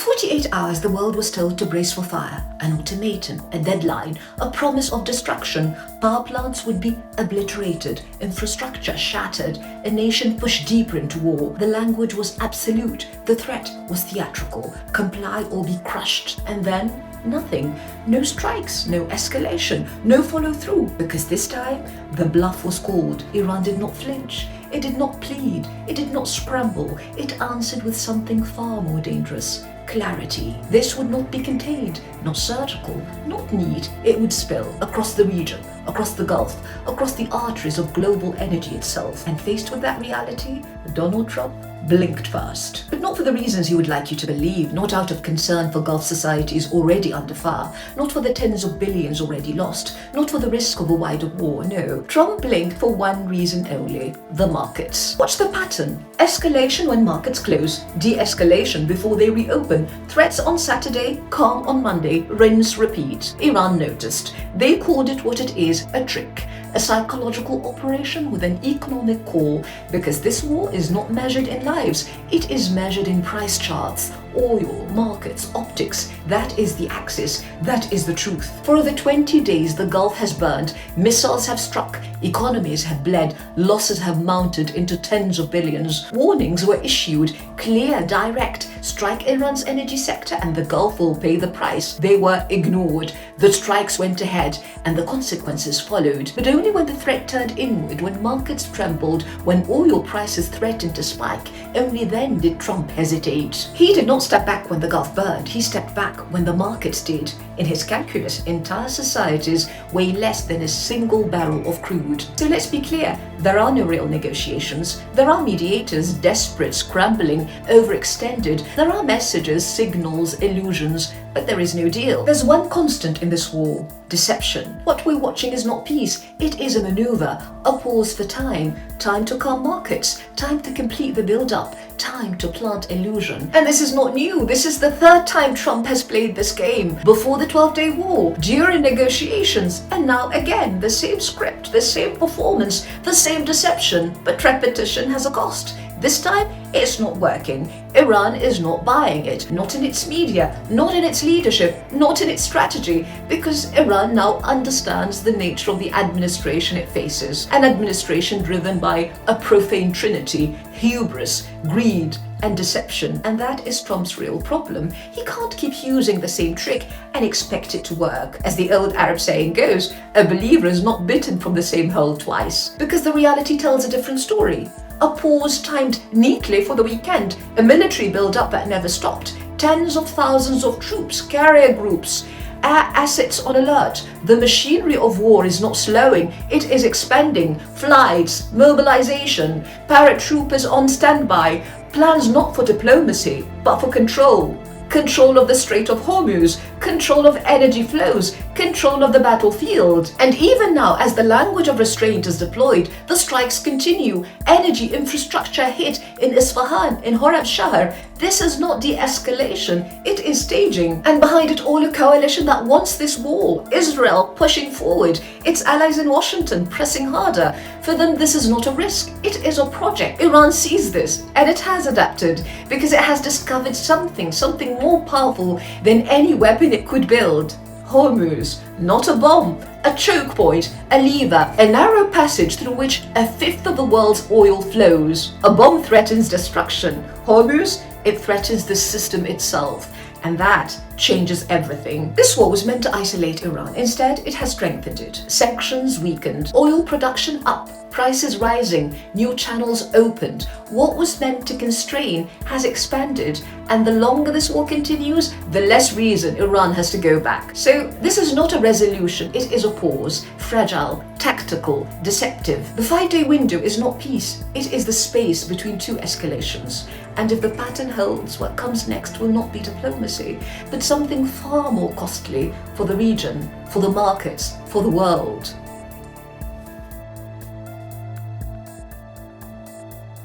48 hours, the world was told to brace for fire. An ultimatum, a deadline, a promise of destruction. Power plants would be obliterated, infrastructure shattered, a nation pushed deeper into war. The language was absolute, the threat was theatrical, comply or be crushed. And then nothing. No strikes, no escalation, no follow through, because this time the bluff was called. Iran did not flinch. It did not plead. It did not scramble. It answered with something far more dangerous. Clarity. This would not be contained, not surgical, not neat. It would spill across the region, across the Gulf, across the arteries of global energy itself. And faced with that reality, Donald Trump blinked first. But not for the reasons he would like you to believe, not out of concern for Gulf societies already under fire, not for the tens of billions already lost, not for the risk of a wider war, no. Trump blinked for one reason only: the markets. Watch the pattern. Escalation when markets close, de-escalation before they reopen, threats on Saturday, calm on Monday, rinse, repeat. Iran noticed. They called it what it is, a trick. A psychological operation with an economic core, because this war is not measured in lives, it is measured in price charts. Oil, markets, optics, that is the axis, that is the truth. For over 20 days the Gulf has burned, missiles have struck, economies have bled, losses have mounted into tens of billions. Warnings were issued, clear, direct: strike Iran's energy sector and the Gulf will pay the price. They were ignored. The strikes went ahead and the consequences followed. But only when the threat turned inward, when markets trembled, when oil prices threatened to spike, only then did Trump hesitate. He did not step back when the Gulf burned. He stepped back when the markets did. In his calculus, entire societies weigh less than a single barrel of crude. So let's be clear, there are no real negotiations. There are mediators, desperate, scrambling, overextended. There are messages, signals, illusions, but there is no deal. There's one constant in this war: deception. What we're watching is not peace. It is a maneuver, a pause for time. Time to calm markets, time to complete the build-up, time to plant illusion. And this is not new. This is the third time Trump has played this game. Before the 12-day war, during negotiations, and now again, the same script, the same performance, the same deception. But repetition has a cost. This time, it's not working. Iran is not buying it. Not in its media, not in its leadership, not in its strategy, because Iran now understands the nature of the administration it faces. An administration driven by a profane trinity: hubris, greed, and deception. And that is Trump's real problem. He can't keep using the same trick and expect it to work. As the old Arab saying goes, a believer is not bitten from the same hole twice, because the reality tells a different story. A pause timed neatly for the weekend, a military build-up that never stopped, tens of thousands of troops, carrier groups, air assets on alert. The machinery of war is not slowing, it is expanding. Flights, mobilization, paratroopers on standby, plans not for diplomacy, but for control. Control of the Strait of Hormuz, control of energy flows, control of the battlefield. And even now, as the language of restraint is deployed, the strikes continue. Energy infrastructure hit in Isfahan, in Khorramshahr. This is not de-escalation, it is staging. And behind it all, a coalition that wants this war. Israel pushing forward, its allies in Washington pressing harder. For them, this is not a risk, it is a project. Iran sees this, and it has adapted, because it has discovered something more powerful than any weapon it could build. Hormuz, not a bomb, a choke point, a lever, a narrow passage through which a fifth of the world's oil flows. A bomb threatens destruction. Hormuz, it threatens the system itself. And that changes everything. This war was meant to isolate Iran. Instead, it has strengthened it. Sanctions weakened, oil production up, prices rising, new channels opened. What was meant to constrain has expanded, and the longer this war continues, the less reason Iran has to go back. So this is not a resolution, it is a pause. Fragile, tactical, deceptive. The 5-day window is not peace, it is the space between two escalations. And if the pattern holds, what comes next will not be diplomacy, but something far more costly for the region, for the markets, for the world.